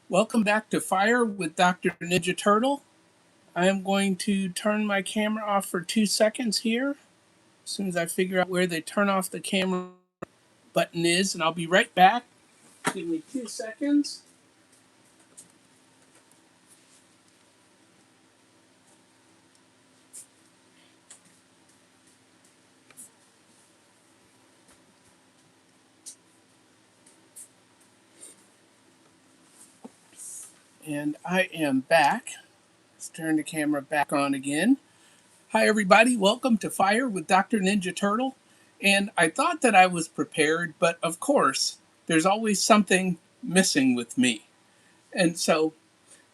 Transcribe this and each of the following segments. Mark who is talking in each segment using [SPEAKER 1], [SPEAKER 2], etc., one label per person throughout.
[SPEAKER 1] Welcome back to Fire with Dr. Ninja Turtle. I am going to turn my camera off for 2 seconds here. As soon as I figure out where the turn off the camera button is, and I'll be right back. Give me 2 seconds. And I am back. Let's turn the camera back on again. Hi, everybody. Welcome to Fire with Dr. Ninja Turtle. And I thought that I was prepared, but of course, there's always something missing with me. And so,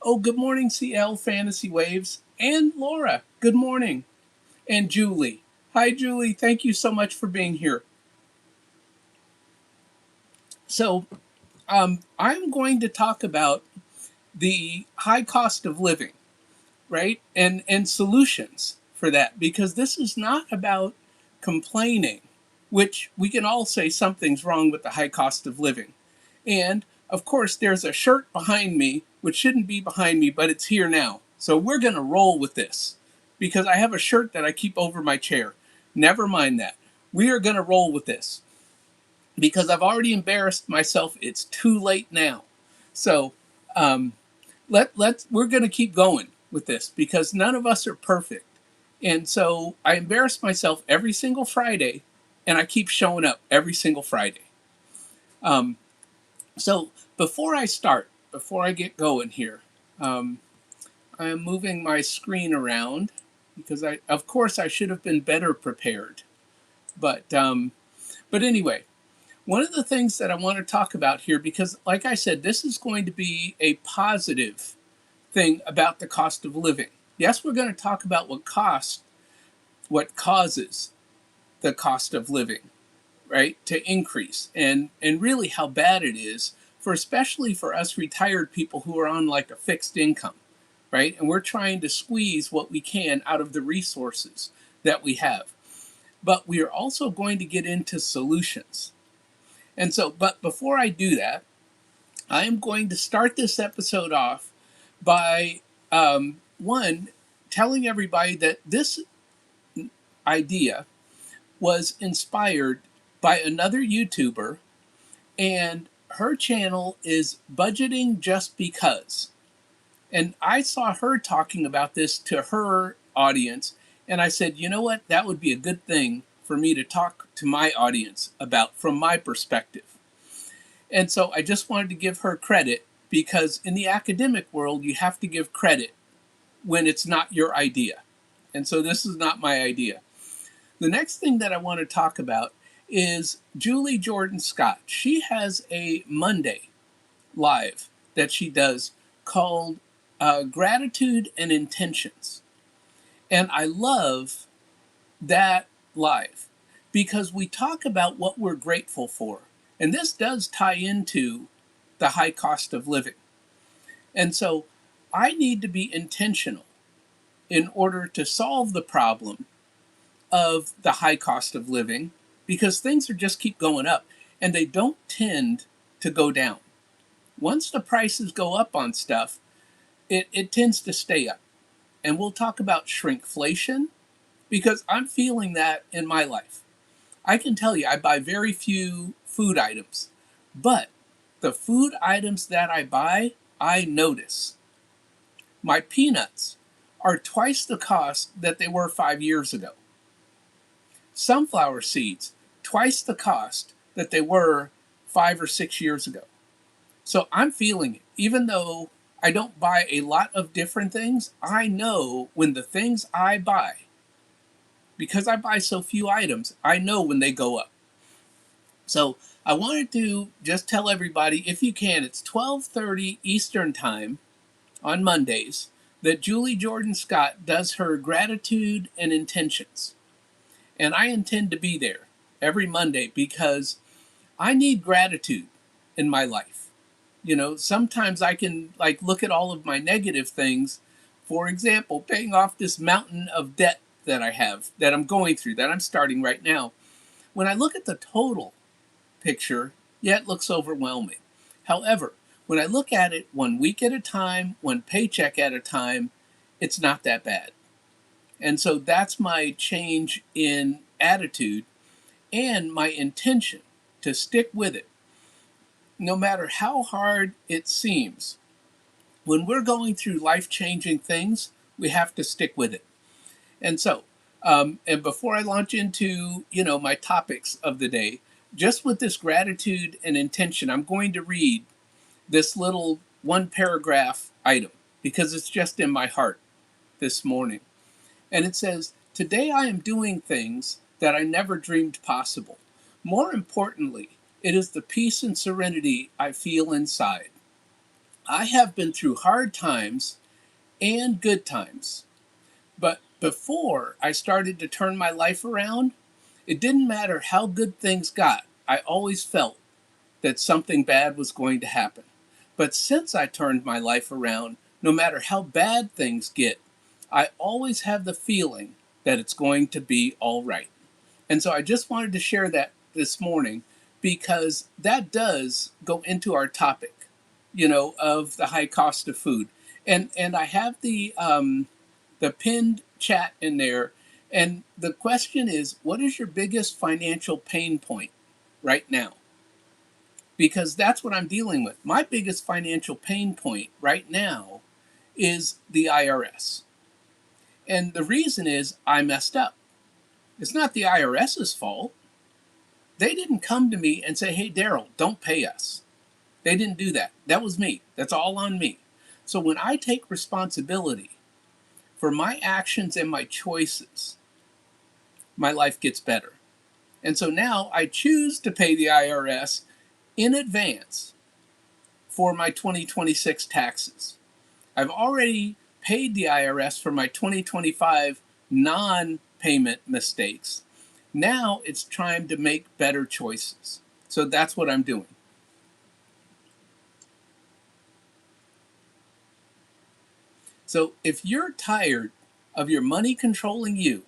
[SPEAKER 1] oh, good morning, CL Fantasy Waves. And Laura, good morning. And Julie. Hi, Julie. Thank you so much for being here. So, I'm going to talk about the high cost of living, right? And solutions for that, because this is not about complaining, which we can all say something's wrong with the high cost of living. And of course, there's a shirt behind me, which shouldn't be behind me, but it's here now. So we're going to roll with this because I have a shirt that I keep over my chair. Never mind that. We are going to roll with this because I've already embarrassed myself. It's too late now. So um, we're going to keep going with this because none of us are perfect. And so I embarrass myself every single Friday, and I keep showing up every single Friday. Um, so before I get going here, um, I am moving my screen around because of course, I should have been better prepared. But anyway, one of the things that I want to talk about here, because like I said, this is going to be a positive thing about the cost of living. Yes, we're going to talk about what causes the cost of living, right, to increase, and really how bad it is for especially for us retired people who are on like a fixed income, right? And we're trying to squeeze what we can out of the resources that we have. But we are also going to get into solutions. And so, but before I do that, I am going to start this episode off by one, telling everybody that this idea was inspired by another YouTuber, and her channel is Budgeting Just Because. And I saw her talking about this to her audience, and I said, you know what? That would be a good thing for me to talk to my audience about from my perspective. And so I just wanted to give her credit because in the academic world, you have to give credit when it's not your idea. And so this is not my idea. The next thing that I want to talk about is Julie Jordan Scott. She has a Monday live that she does called Gratitude and Intentions. And I love that live because we talk about what we're grateful for. And this does tie into the high cost of living. And so I need to be intentional in order to solve the problem of the high cost of living because things are just keep going up and they don't tend to go down. Once the prices go up on stuff, it tends to stay up. And we'll talk about shrinkflation because I'm feeling that in my life. I can tell you, I buy very few food items, but the food items that I buy, I notice. My peanuts are twice the cost that they were 5 years ago. Sunflower seeds, twice the cost that they were 5 or 6 years ago. So I'm feeling it. Even though I don't buy a lot of different things, I know when the things I buy, because I buy so few items, I know when they go up. So I wanted to just tell everybody, if you can, it's 12:30 Eastern Time on Mondays that Julie Jordan Scott does her gratitude and intentions. And I intend to be there every Monday because I need gratitude in my life. You know, sometimes I can like look at all of my negative things. For example, paying off this mountain of debt that I have, that I'm going through, that I'm starting right now. When I look at the total picture, yeah, it looks overwhelming. However, When I look at it 1 week at a time, one paycheck at a time, it's not that bad. And so that's my change in attitude and my intention to stick with it, no matter how hard it seems. When we're going through life-changing things, we have to stick with it. And so, and before I launch into, my topics of the day, just with this gratitude and intention, I'm going to read this little one paragraph item because it's just in my heart this morning. And it says, "Today I am doing things that I never dreamed possible. More importantly, it is the peace and serenity I feel inside. I have been through hard times and good times, but before I started to turn my life around, it didn't matter how good things got. I always felt that something bad was going to happen. But since I turned my life around, no matter how bad things get, I always have the feeling that it's going to be all right." And so I just wanted to share that this morning because that does go into our topic, of the high cost of food. And I have the pinned chat in there. And the question is, what is your biggest financial pain point right now? Because that's what I'm dealing with. My biggest financial pain point right now is the IRS. And the reason is I messed up. It's not the IRS's fault. They didn't come to me and say, "Hey, Daryl, don't pay us." They didn't do that. That was me. That's all on me. So when I take responsibility for my actions and my choices, my life gets better. And so now I choose to pay the IRS in advance for my 2026 taxes. I've already paid the IRS for my 2025 non-payment mistakes. Now it's time to make better choices. So that's what I'm doing. So if you're tired of your money controlling you,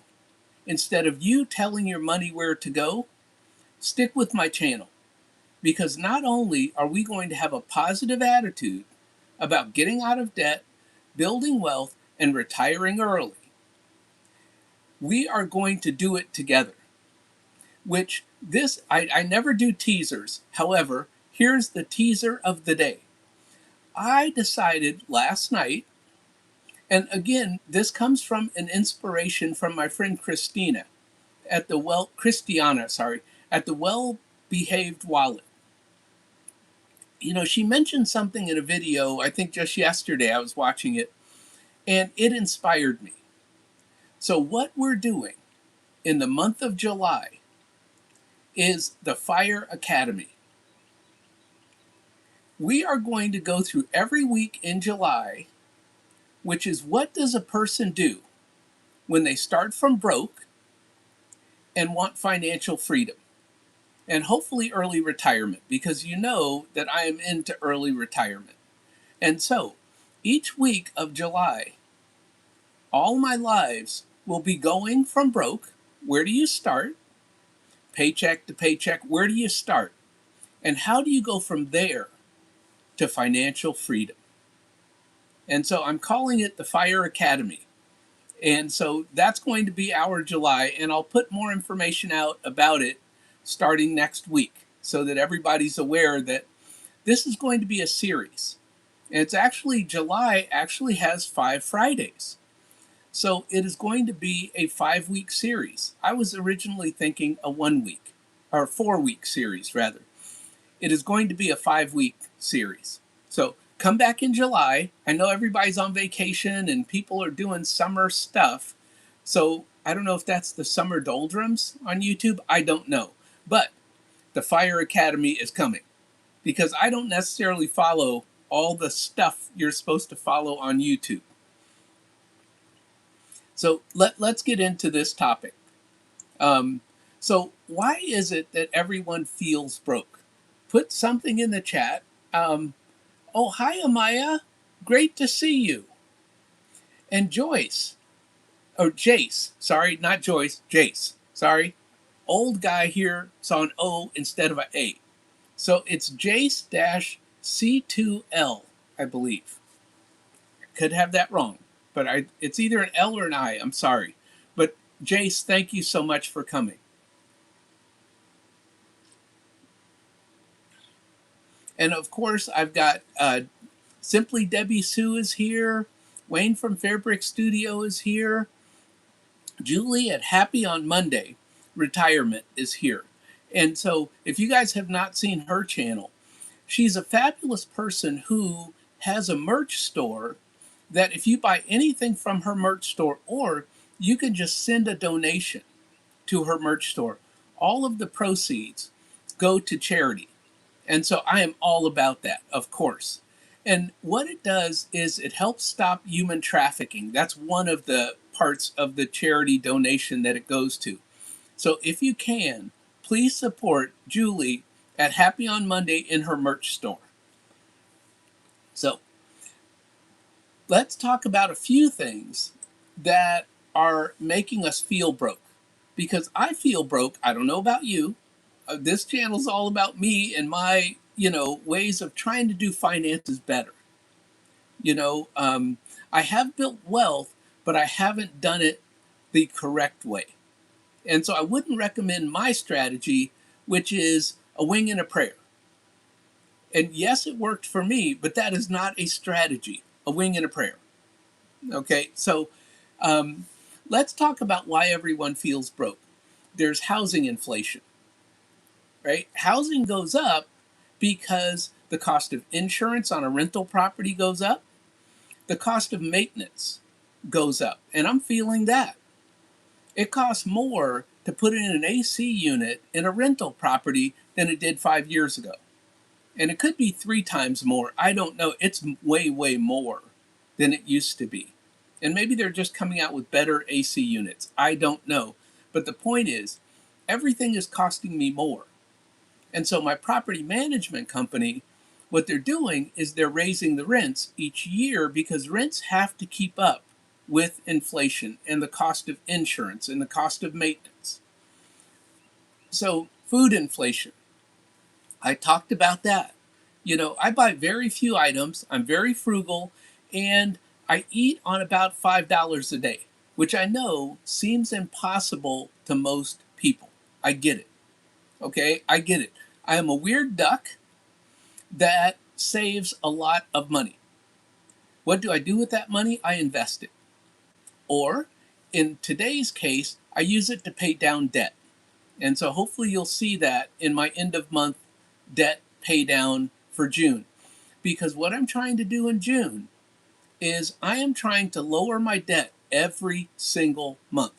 [SPEAKER 1] instead of you telling your money where to go, stick with my channel. Because not only are we going to have a positive attitude about getting out of debt, building wealth, and retiring early, we are going to do it together. Which I never do teasers. However, here's the teaser of the day. I decided last night, and again, this comes from an inspiration from my friend Christiana at the Well Behaved Wallet. She mentioned something in a video, I think just yesterday I was watching it, and it inspired me. So what we're doing in the month of July is the Fire Academy. We are going to go through every week in July, which is what does a person do when they start from broke and want financial freedom and hopefully early retirement, because you know that I am into early retirement. And so each week of July, all my lives will be going from broke. Where do you start? Paycheck to paycheck. Where do you start? And how do you go from there to financial freedom? And so I'm calling it the Fire Academy. And so that's going to be our July. And I'll put more information out about it starting next week so that everybody's aware that this is going to be a series. And it's actually, July actually has 5 Fridays. So it is going to be a 5-week series. I was originally thinking a 1-week or 4-week series rather. It is going to be a 5-week series. So come back in July. I know everybody's on vacation and people are doing summer stuff. So I don't know if that's the summer doldrums on YouTube. I don't know. But the Fire Academy is coming because I don't necessarily follow all the stuff you're supposed to follow on YouTube. So let's get into this topic. So why is it that everyone feels broke? Put something in the chat. Oh, hi, Amaya. Great to see you. And Joyce, or Jace, sorry, not Joyce, Jace, sorry. Old guy here saw an O instead of an A. So it's Jace C2L, I believe. Could have that wrong, but it's either an L or an I. I'm sorry. But Jace, thank you so much for coming. And of course, I've got Simply Debbie Sue is here. Wayne from Fairbrick Studio is here. Julie at Happy on Monday Retirement is here. And so, if you guys have not seen her channel, she's a fabulous person who has a merch store that if you buy anything from her merch store, or you can just send a donation to her merch store, all of the proceeds go to charity. And so I am all about that, of course. And what it does is it helps stop human trafficking. That's one of the parts of the charity donation that it goes to. So if you can, please support Julie at Happy on Monday in her merch store. So let's talk about a few things that are making us feel broke. Because I feel broke. I don't know about you. This channel's all about me and my, ways of trying to do finances better. I have built wealth, but I haven't done it the correct way. And so I wouldn't recommend my strategy, which is a wing and a prayer. And yes, it worked for me, but that is not a strategy, a wing and a prayer. Okay, so let's talk about why everyone feels broke. There's housing inflation, right? Housing goes up because the cost of insurance on a rental property goes up, the cost of maintenance goes up, and I'm feeling that. It costs more to put in an AC unit in a rental property than it did 5 years ago. And it could be 3 times more. I don't know. It's way, way more than it used to be. And maybe they're just coming out with better AC units. I don't know. But the point is, everything is costing me more. And so my property management company, what they're doing is they're raising the rents each year because rents have to keep up with inflation and the cost of insurance and the cost of maintenance. So food inflation, I talked about that. I buy very few items, I'm very frugal, and I eat on about $5 a day, which I know seems impossible to most people. I get it. Okay, I get it. I am a weird duck that saves a lot of money. What do I do with that money? I invest it. Or in today's case, I use it to pay down debt. And so hopefully you'll see that in my end of month debt pay down for June. Because what I'm trying to do in June is I am trying to lower my debt every single month.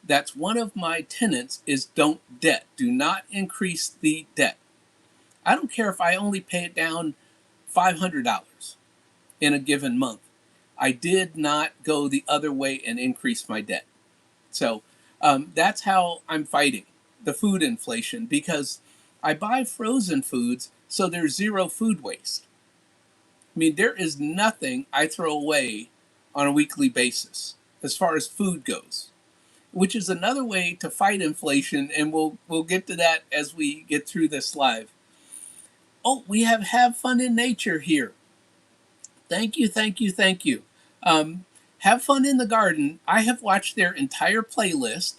[SPEAKER 1] That's one of my tenets is don't debt. Do not increase the debt. I don't care if I only pay it down $500 in a given month. I did not go the other way and increase my debt. So that's how I'm fighting the food inflation, because I buy frozen foods so there's zero food waste. I mean, there is nothing I throw away on a weekly basis as far as food goes, which is another way to fight inflation, and we'll get to that as we get through this live. Oh, we have fun in nature here. Thank you, thank you, thank you. Have fun in the garden. I have watched their entire playlist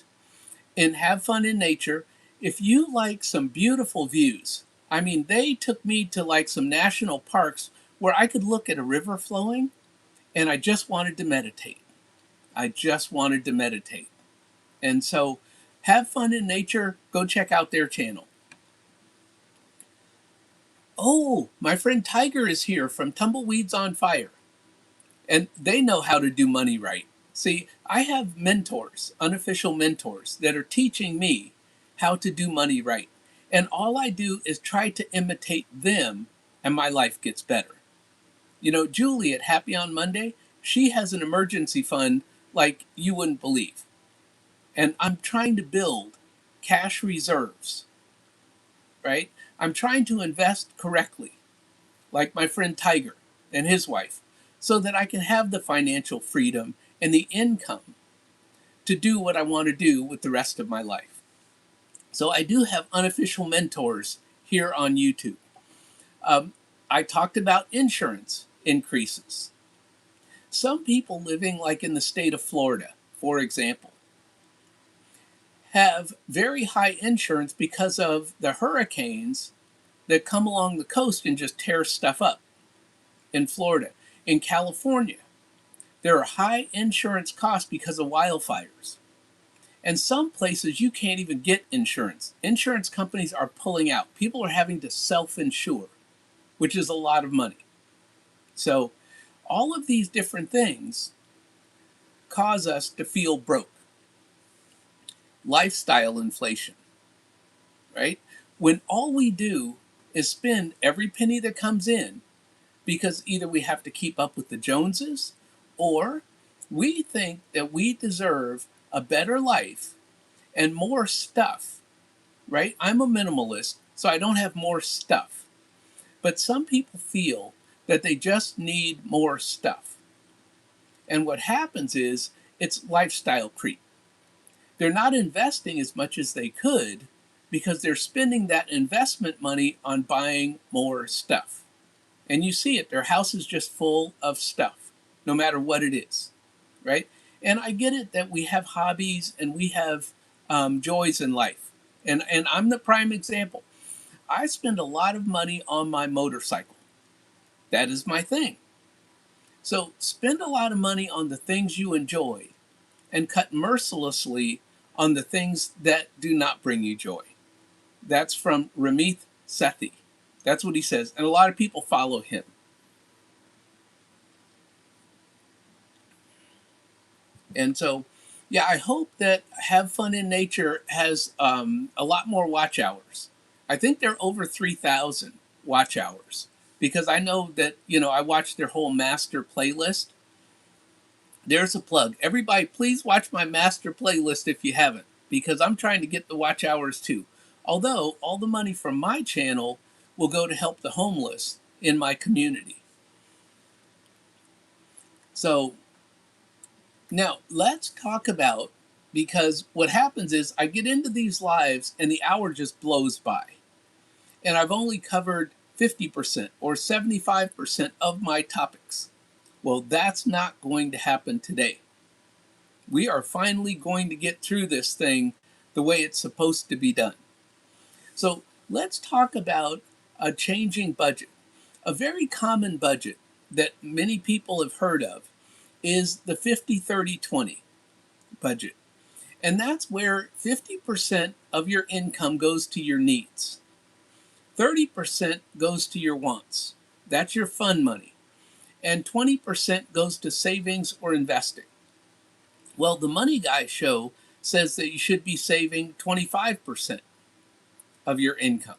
[SPEAKER 1] and have fun in nature. If you like some beautiful views, I mean, they took me to like some national parks where I could look at a river flowing and I just wanted to meditate. I just wanted to meditate. And so have fun in nature. Go check out their channel. Oh, my friend Tiger is here from Tumbleweeds on Fire. And they know how to do money right. See, I have mentors, unofficial mentors, that are teaching me how to do money right. And all I do is try to imitate them, and my life gets better. Julie at Happy on Monday, she has an emergency fund like you wouldn't believe. And I'm trying to build cash reserves, right? I'm trying to invest correctly, like my friend Tiger and his wife, so that I can have the financial freedom and the income to do what I want to do with the rest of my life. So I do have unofficial mentors here on YouTube. I talked about insurance increases. Some people living like in the state of Florida, for example, have very high insurance because of the hurricanes that come along the coast and just tear stuff up in Florida. In California, there are high insurance costs because of wildfires. And some places you can't even get insurance. Insurance companies are pulling out. People are having to self-insure, which is a lot of money. So all of these different things cause us to feel broke. Lifestyle inflation, right? When all we do is spend every penny that comes in because either we have to keep up with the Joneses or we think that we deserve a better life and more stuff, right? I'm a minimalist, so I don't have more stuff. But some people feel that they just need more stuff. And what happens is it's lifestyle creep. They're not investing as much as they could because they're spending that investment money on buying more stuff. And you see it, their house is just full of stuff, no matter what it is, right? And I get it that we have hobbies and we have joys in life. And I'm the prime example. I spend a lot of money on my motorcycle. That is my thing. So spend a lot of money on the things you enjoy and cut mercilessly on the things that do not bring you joy. That's from Ramit Sethi. That's what he says. And a lot of people follow him. And so, yeah, I hope that Have Fun in Nature has a lot more watch hours. I think they're over 3,000 watch hours because I know that, I watched their whole master playlist. There's a plug. Everybody, please watch my master playlist if you haven't, because I'm trying to get the watch hours too. Although all the money from my channel will go to help the homeless in my community. So now let's talk about, because what happens is I get into these lives and the hour just blows by. And I've only covered 50% or 75% of my topics. Well, that's not going to happen today. We are finally going to get through this thing the way it's supposed to be done. So let's talk about a changing budget. A very common budget that many people have heard of is the 50-30-20 budget. And that's where 50% of your income goes to your needs. 30% goes to your wants. That's your fun money. And 20% goes to savings or investing. Well, the Money Guy show says that you should be saving 25% of your income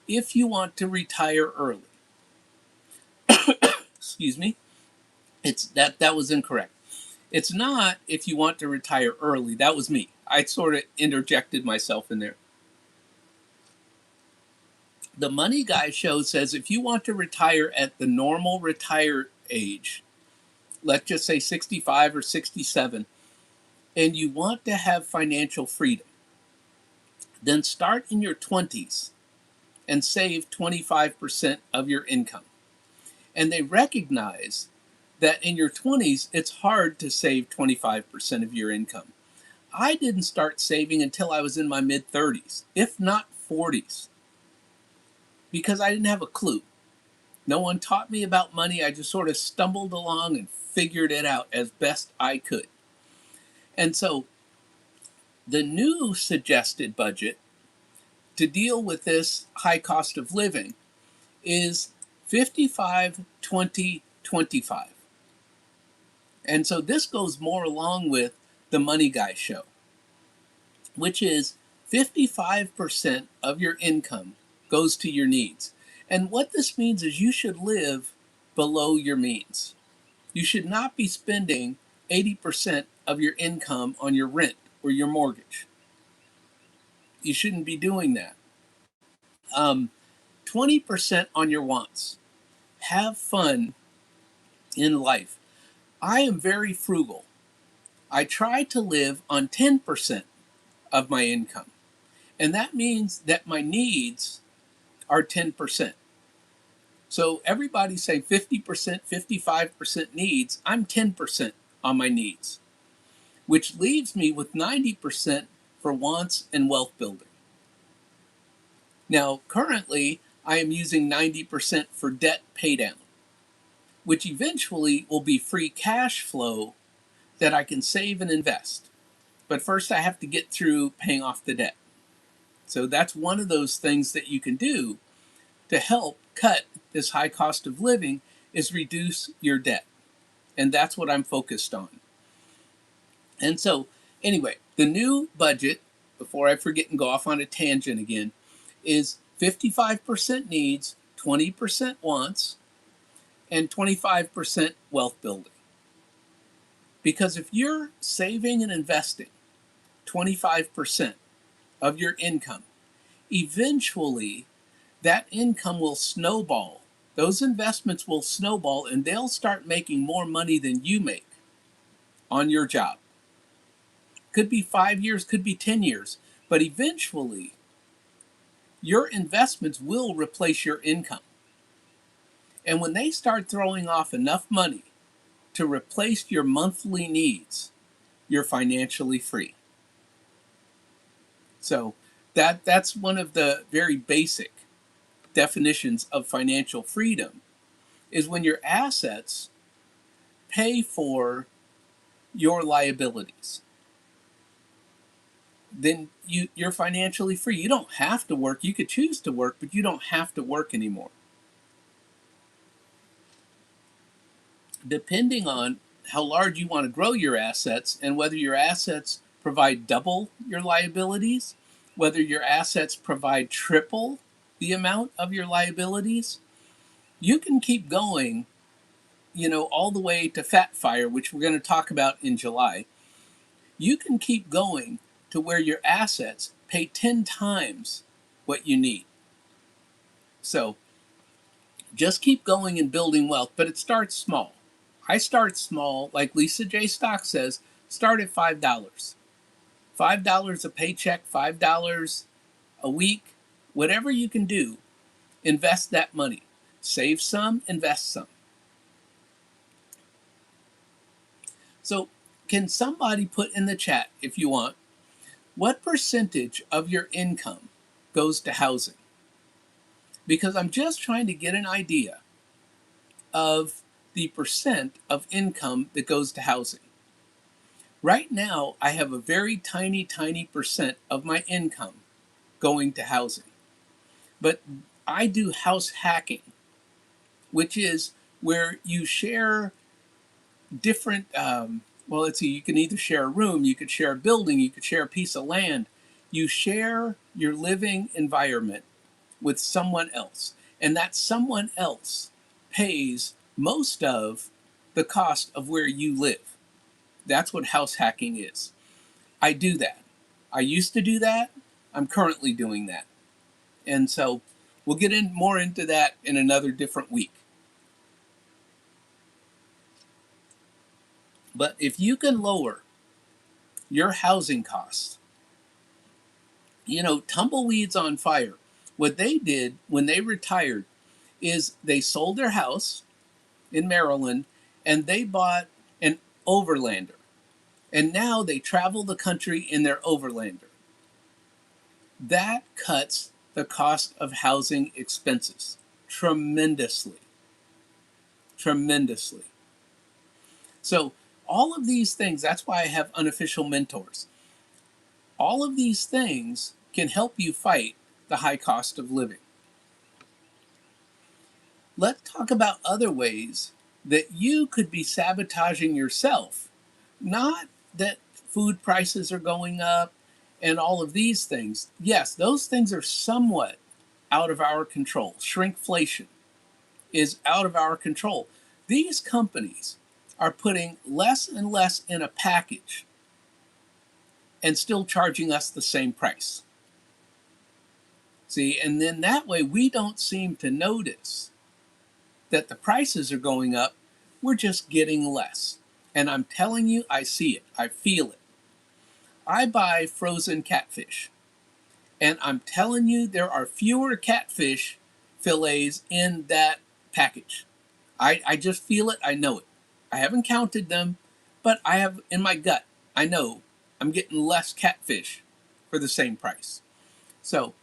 [SPEAKER 1] if you want to retire early. Excuse me. That was incorrect. It's not if you want to retire early. That was me. I sort of interjected myself in there. The Money Guy show says if you want to retire at the normal retire age, let's just say 65 or 67, and you want to have financial freedom, then start in your 20s and save 25% of your income. And they recognize that in your 20s, it's hard to save 25% of your income. I didn't start saving until I was in my mid 30s, if not 40s, because I didn't have a clue. No one taught me about money. I just sort of stumbled along and figured it out as best I could. And so the new suggested budget to deal with this high cost of living is 55-20-25. And so this goes more along with the Money Guy show, which is 55% of your income goes to your needs. And what this means is you should live below your means. You should not be spending 80% of your income on your rent or your mortgage. You shouldn't be doing that. 20% on your wants. Have fun in life. I am very frugal. I try to live on 10% of my income. And that means that my needs are 10%. So everybody's saying 50%, 55% needs. I'm 10% on my needs, which leaves me with 90% for wants and wealth building. Now, currently, I am using 90% for debt paydown, which eventually will be free cash flow that I can save and invest. But first, I have to get through paying off the debt. So that's one of those things that you can do to help cut this high cost of living is reduce your debt. And that's what I'm focused on. And so, anyway, the new budget, before I forget and go off on a tangent again, is 55% needs, 20% wants, and 25% wealth building. Because if you're saving and investing 25% of your income, eventually that income will snowball. Those investments will snowball and they'll start making more money than you make on your job. Could be 5 years, could be 10 years, but eventually your investments will replace your income. And when they start throwing off enough money to replace your monthly needs, you're financially free. So that's one of the very basic definitions of financial freedom is when your assets pay for your liabilities. Then you're financially free. You don't have to work. You could choose to work, but you don't have to work anymore. Depending on how large you want to grow your assets and whether your assets provide double your liabilities, whether your assets provide triple the amount of your liabilities, you can keep going, all the way to fat fire, which we're going to talk about in July. You can keep going to where your assets pay 10 times what you need. So just keep going and building wealth, but it starts small. I start small, like Lisa J. Stock says, start at $5. $5 a paycheck, $5 a week, whatever you can do, invest that money. Save some, invest some. So, can somebody put in the chat, if you want, what percentage of your income goes to housing? Because I'm just trying to get an idea of the percent of income that goes to housing. Right now, I have a very tiny, tiny percent of my income going to housing. But I do house hacking, which is where you share different, well, let's see, you can either share a room, you could share a building, you could share a piece of land. You share your living environment with someone else, and that someone else pays most of the cost of where you live. That's what house hacking is. I do that. I used to do that. I'm currently doing that. And so we'll get in more into that in another different week. But if you can lower your housing costs, Tumbleweeds on Fire, what they did when they retired is they sold their house in Maryland and they bought an overlander. And now they travel the country in their overlander. That cuts the cost of housing expenses tremendously. Tremendously. So, all of these things, that's why I have unofficial mentors. All of these things can help you fight the high cost of living. Let's talk about other ways that you could be sabotaging yourself. Not that food prices are going up and all of these things. Yes, those things are somewhat out of our control. Shrinkflation is out of our control. These companies are putting less and less in a package and still charging us the same price. See, and then that way we don't seem to notice that the prices are going up. We're just getting less. And I'm telling you, I see it. I feel it. I buy frozen catfish. And I'm telling you, there are fewer catfish fillets in that package. I just feel it. I know it. I haven't counted them, but I have in my gut. I know I'm getting less catfish for the same price. So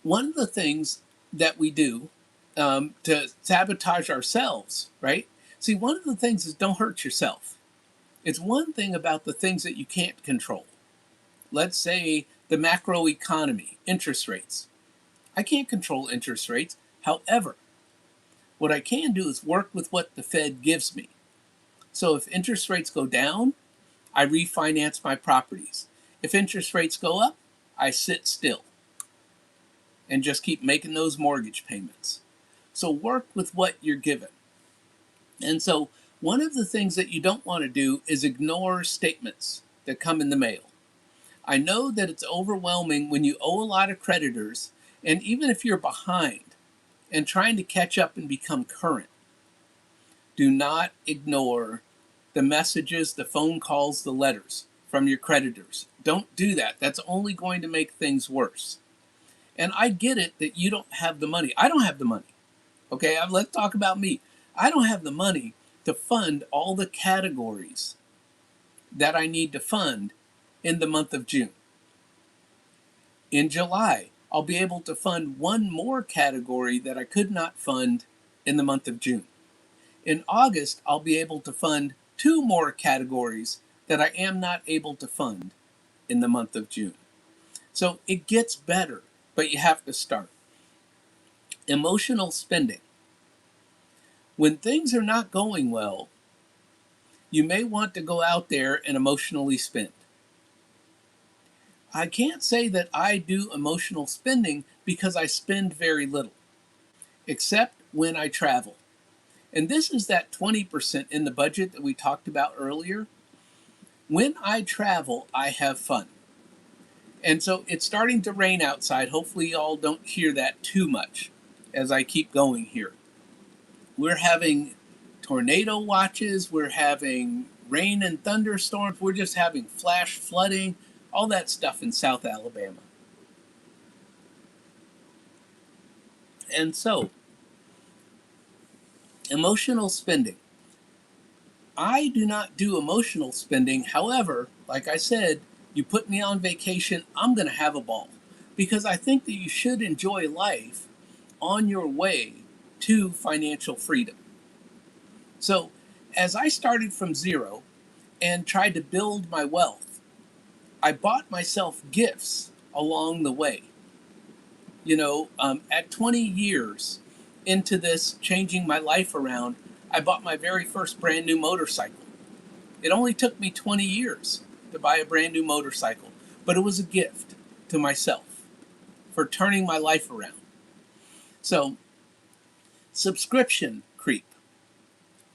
[SPEAKER 1] one of the things that we do to sabotage ourselves, right? See, one of the things is don't hurt yourself. It's one thing about the things that you can't control. Let's say the macro economy, interest rates. I can't control interest rates. However, what I can do is work with what the Fed gives me. So if interest rates go down, I refinance my properties. If interest rates go up, I sit still and just keep making those mortgage payments. So work with what you're given. And so one of the things that you don't want to do is ignore statements that come in the mail. I know that it's overwhelming when you owe a lot of creditors, and even if you're behind and trying to catch up and become current, do not ignore the messages, the phone calls, the letters from your creditors. Don't do that. That's only going to make things worse. And I get it that you don't have the money. I don't have the money. Okay, let's talk about me. I don't have the money to fund all the categories that I need to fund in the month of June. In July, I'll be able to fund one more category that I could not fund in the month of June. In August, I'll be able to fund two more categories that I am not able to fund in the month of June. So it gets better, but you have to start. Emotional spending. When things are not going well, you may want to go out there and emotionally spend. I can't say that I do emotional spending because I spend very little, except when I travel. And this is that 20% in the budget that we talked about earlier. When I travel, I have fun. And so it's starting to rain outside. Hopefully, y'all don't hear that too much as I keep going here. We're having tornado watches, we're having rain and thunderstorms, we're just having flash flooding, all that stuff in South Alabama. And so, emotional spending. I do not do emotional spending. However, like I said, you put me on vacation, I'm going to have a ball because I think that you should enjoy life on your way to financial freedom. So, as I started from zero and tried to build my wealth, I bought myself gifts along the way. At 20 years into this changing my life around, I bought my very first brand new motorcycle. It only took me 20 years to buy a brand new motorcycle, but it was a gift to myself for turning my life around. So, subscription creep.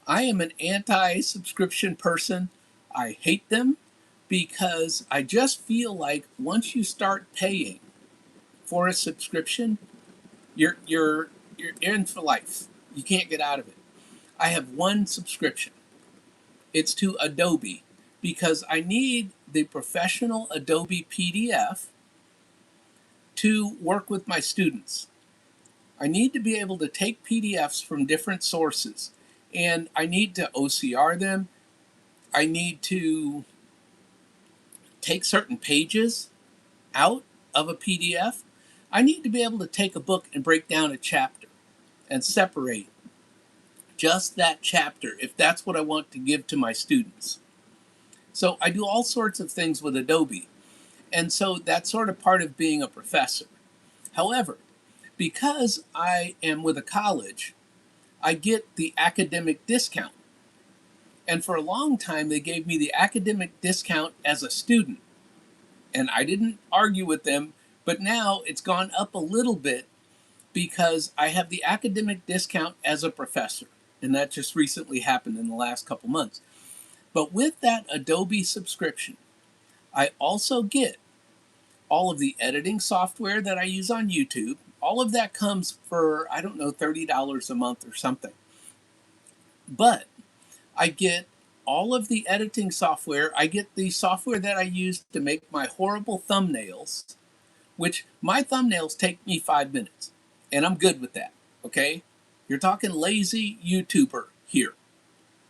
[SPEAKER 1] I am an anti-subscription person. I hate them because I just feel like once you start paying for a subscription, you're in for life. You can't get out of it. I have one subscription. It's to Adobe because I need the professional Adobe PDF to work with my students. I need to be able to take PDFs from different sources and I need to OCR them. I need to take certain pages out of a PDF. I need to be able to take a book and break down a chapter and separate just that chapter if that's what I want to give to my students. So I do all sorts of things with Adobe. And so that's sort of part of being a professor. However, because I am with a college, I get the academic discount. And for a long time, they gave me the academic discount as a student. And I didn't argue with them, but now it's gone up a little bit because I have the academic discount as a professor. And that just recently happened in the last couple months. But with that Adobe subscription, I also get all of the editing software that I use on YouTube. All of that comes for, I don't know, $30 a month or something. But I get all of the editing software. I get the software that I use to make my horrible thumbnails, which my thumbnails take me 5 minutes, and I'm good with that. Okay? You're talking lazy YouTuber here.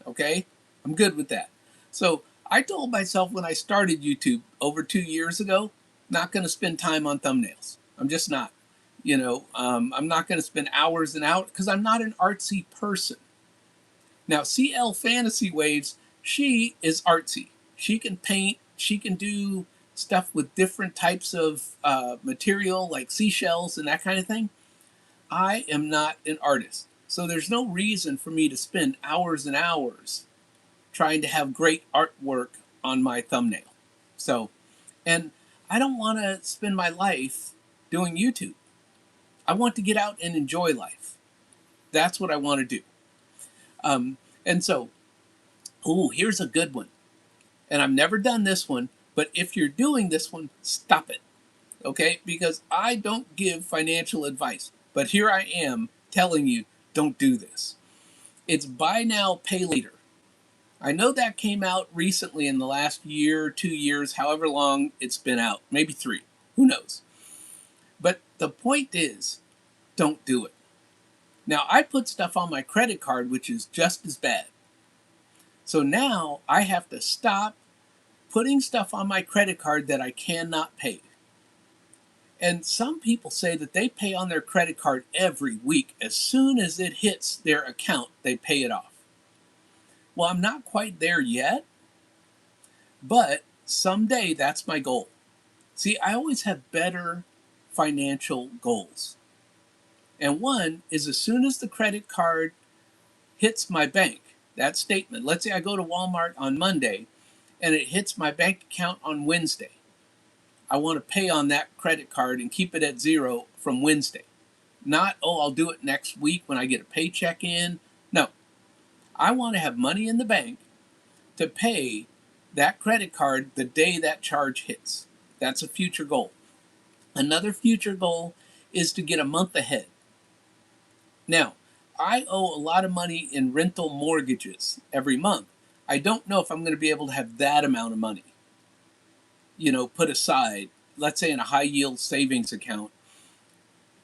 [SPEAKER 1] Okay? I'm good with that. So I told myself when I started YouTube over 2 years ago, not going to spend time on thumbnails. I'm just not. I'm not going to spend hours and hours because I'm not an artsy person. Now, CL Fantasy Waves, she is artsy. She can paint, she can do stuff with different types of material like seashells and that kind of thing. I am not an artist. So there's no reason for me to spend hours and hours trying to have great artwork on my thumbnail. So, and I don't want to spend my life doing YouTube. I want to get out and enjoy life. That's what I want to do. And so, here's a good one. And I've never done this one, but if you're doing this one, stop it. Okay? Because I don't give financial advice. But here I am telling you, don't do this. It's buy now, pay later. I know that came out recently in the last year, 2 years, however long it's been out, maybe 3. Who knows? But the point is, don't do it. Now, I put stuff on my credit card, which is just as bad. So now I have to stop putting stuff on my credit card that I cannot pay. And some people say that they pay on their credit card every week. As soon as it hits their account, they pay it off. Well, I'm not quite there yet, but someday that's my goal. See, I always have better financial goals. And one is as soon as the credit card hits my bank, that statement, let's say I go to Walmart on Monday and it hits my bank account on Wednesday. I want to pay on that credit card and keep it at zero from Wednesday. Not, I'll do it next week when I get a paycheck in. No, I want to have money in the bank to pay that credit card the day that charge hits. That's a future goal. Another future goal is to get a month ahead. Now, I owe a lot of money in rental mortgages every month. I don't know if I'm going to be able to have that amount of money, put aside, let's say in a high yield savings account,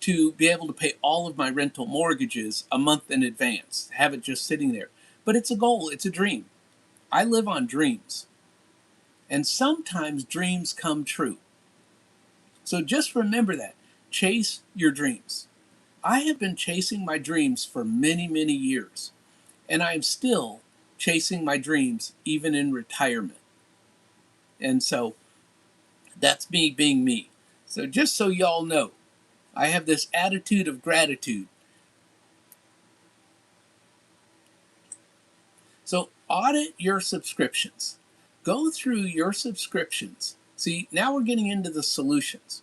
[SPEAKER 1] to be able to pay all of my rental mortgages a month in advance, have it just sitting there. But it's a goal, it's a dream. I live on dreams. And sometimes dreams come true. So just remember that. Chase your dreams. I have been chasing my dreams for many, many years. And I am still chasing my dreams even in retirement. And so that's me being me. So just so y'all know, I have this attitude of gratitude. So audit your subscriptions. Go through your subscriptions. See, now we're getting into the solutions.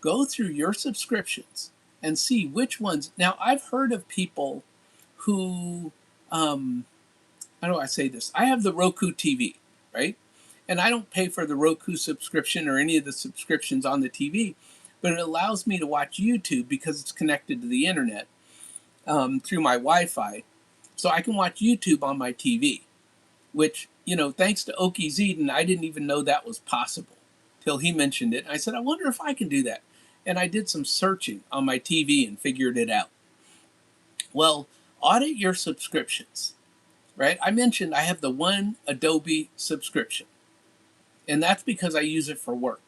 [SPEAKER 1] Go through your subscriptions and see which ones. Now, I've heard of people who, how do I say this? I have the Roku TV, right? And I don't pay for the Roku subscription or any of the subscriptions on the TV, but it allows me to watch YouTube because it's connected to the internet through my Wi-Fi. So I can watch YouTube on my TV, which, thanks to Okie Zeden, I didn't even know that was possible till he mentioned it. I said, I wonder if I can do that. And I did some searching on my TV and figured it out. Well, audit your subscriptions, right? I mentioned I have the one Adobe subscription, and that's because I use it for work.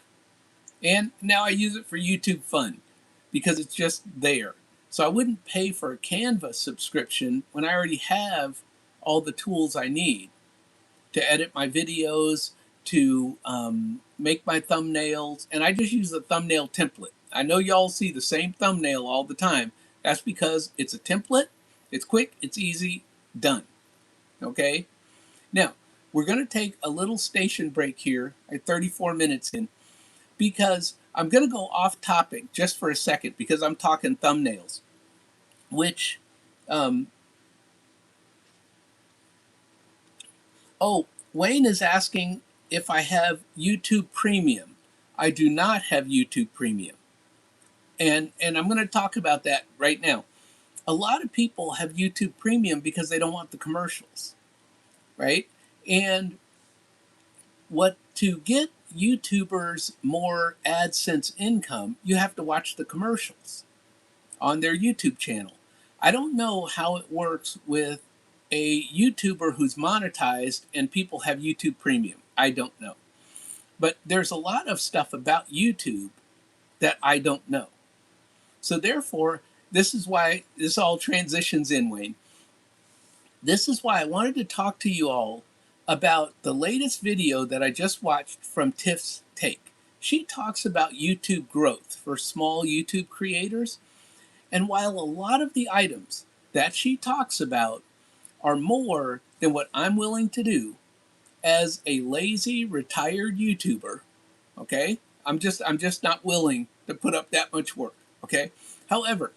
[SPEAKER 1] And now I use it for YouTube Fun because it's just there. So I wouldn't pay for a Canva subscription when I already have all the tools I need to edit my videos, to make my thumbnails, and I just use the thumbnail template. I know y'all see the same thumbnail all the time. That's because it's a template, it's quick, it's easy, done. Okay? Now, we're going to take a little station break here at 34 minutes in because I'm going to go off topic just for a second because I'm talking thumbnails, which, Wayne is asking if I have YouTube Premium. I do not have YouTube Premium. And I'm going to talk about that right now. A lot of people have YouTube Premium because they don't want the commercials, right? And to get YouTubers more AdSense income, you have to watch the commercials on their YouTube channel. I don't know how it works with a YouTuber who's monetized and people have YouTube Premium. I don't know. But there's a lot of stuff about YouTube that I don't know. So therefore, this is why this all transitions in, Wayne. This is why I wanted to talk to you all about the latest video that I just watched from Tiff's Take. She talks about YouTube growth for small YouTube creators. And while a lot of the items that she talks about are more than what I'm willing to do as a lazy retired YouTuber, okay? I'm just not willing to put up that much work, okay? However,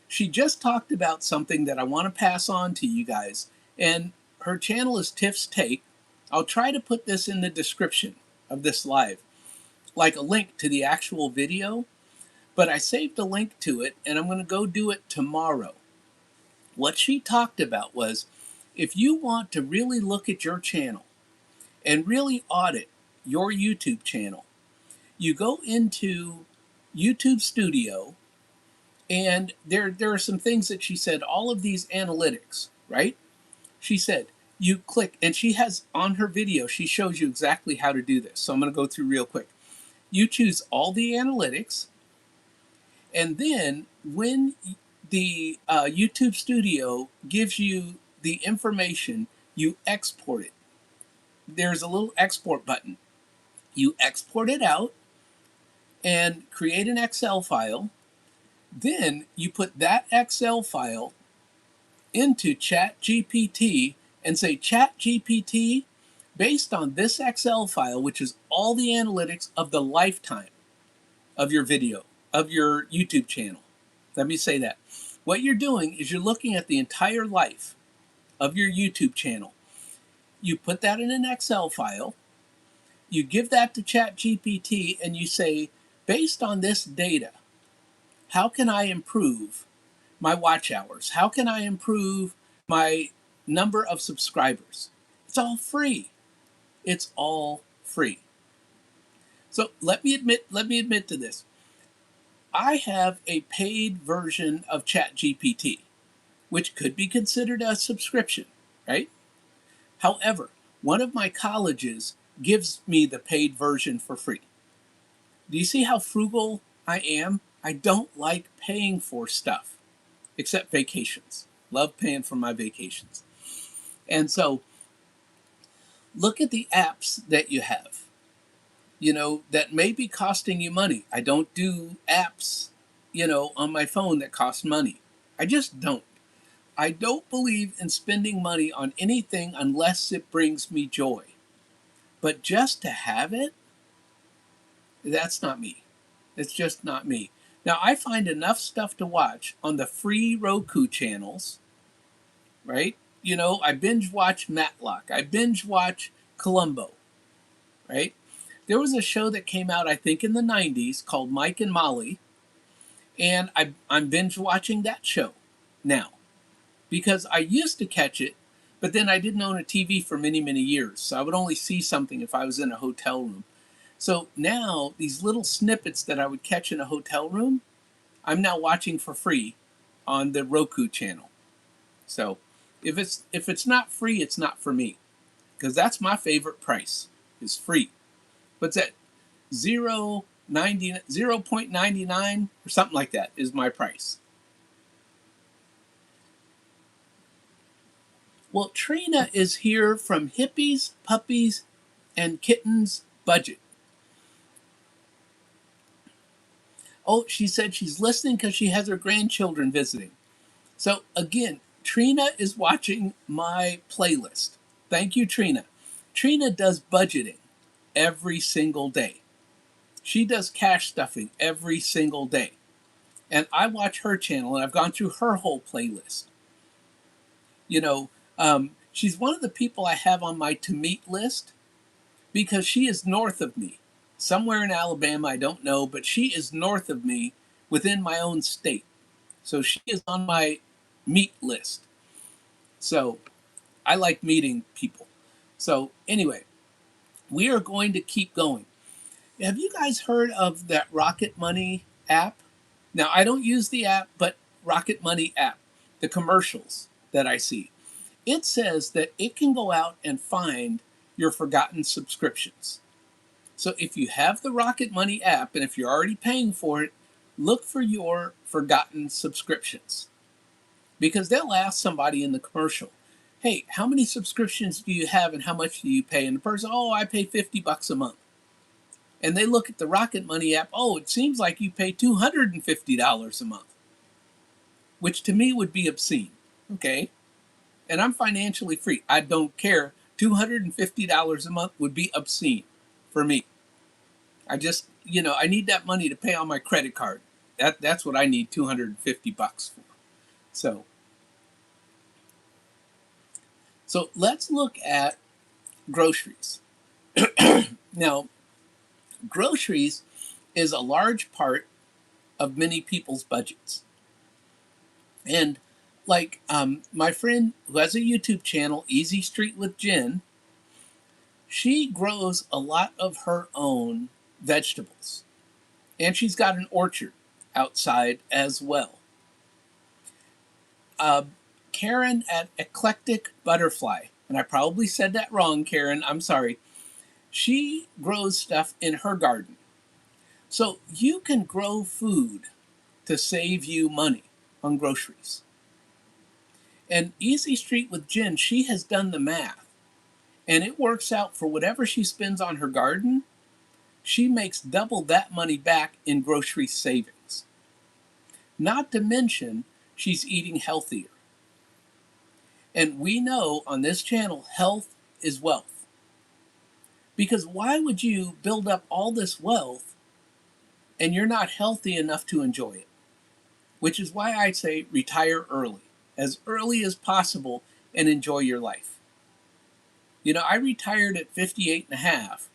[SPEAKER 1] she just talked about something that I want to pass on to you guys, and her channel is Tiff's Take. I'll try to put this in the description of this live, like a link to the actual video, but I saved a link to it and I'm going to go do it tomorrow. What she talked about was, if you want to really look at your channel and really audit your YouTube channel, you go into YouTube Studio, and there are some things that she said, all of these analytics, right? She said, you click, and she has on her video, she shows you exactly how to do this. So I'm going to go through real quick. You choose all the analytics, and then when the YouTube Studio gives you the information, you export it. There's a little export button. You export it out and create an Excel file. Then you put that Excel file into ChatGPT and say, ChatGPT, based on this Excel file, which is all the analytics of the lifetime of your video, of your YouTube channel. Let me say that. What you're doing is you're looking at the entire life of your YouTube channel. You put that in an Excel file, you give that to ChatGPT, and you say, based on this data, how can I improve my watch hours? How can I improve my number of subscribers? It's all free. It's all free. So let me admit to this. I have a paid version of ChatGPT, which could be considered a subscription, right? However, one of my colleges gives me the paid version for free. Do you see how frugal I am? I don't like paying for stuff, except vacations. Love paying for my vacations. And so look at the apps that you have, that may be costing you money. I don't do apps, on my phone that cost money. I just don't. I don't believe in spending money on anything unless it brings me joy. But just to have it, that's not me. It's just not me. Now, I find enough stuff to watch on the free Roku channels, right? I binge watch Matlock. I binge watch Columbo, right? There was a show that came out, I think, in the 90s called Mike and Molly, and I'm binge watching that show now because I used to catch it, but then I didn't own a TV for many, many years, so I would only see something if I was in a hotel room. So now these little snippets that I would catch in a hotel room, I'm now watching for free on the Roku channel. So if it's not free, it's not for me, because that's my favorite price, is free. What's that? 0.99 or something like that is my price. Well, Trina is here from Hippies, Puppies, and Kittens Budget. Oh, she said she's listening because she has her grandchildren visiting. So again, Trina is watching my playlist. Thank you, Trina. Trina does budgeting every single day. She does cash stuffing every single day. And I watch her channel, and I've gone through her whole playlist. She's one of the people I have on my to meet list because she is north of me. Somewhere in Alabama, I don't know, but she is north of me within my own state. So she is on my meet list. So I like meeting people. So anyway, we are going to keep going. Have you guys heard of that Rocket Money app? Now, I don't use the app, but Rocket Money app. the commercials that I see, it says that it can go out and find your forgotten subscriptions. So if you have the Rocket Money app and if you're already paying for it, look for your forgotten subscriptions, because they'll ask somebody in the commercial, hey, how many subscriptions do you have and how much do you pay? And the person, oh, I pay $50 a month. And they look at the Rocket Money app, oh, it seems like you pay $250 a month, which to me would be obscene. Okay. And I'm financially free. I don't care. $250 a month would be obscene for me. I just, I need that money to pay on my credit card. That's what I need $250 for. So let's look at groceries. Now, groceries is a large part of many people's budgets. And like my friend who has a YouTube channel, Easy Street with Jen, she grows a lot of her own vegetables. And she's got an orchard outside as well. Karen at Eclectic Butterfly, and I probably said that wrong, Karen, I'm sorry. She grows stuff in her garden. So you can grow food to save you money on groceries. And Easy Street with Jen, she has done the math. And it works out for whatever she spends on her garden, she makes double that money back in grocery savings. Not to mention, she's eating healthier. And we know on this channel, health is wealth. Because why would you build up all this wealth and you're not healthy enough to enjoy it? Which is why I say retire as early as possible, and enjoy your life. I retired at 58 and a half,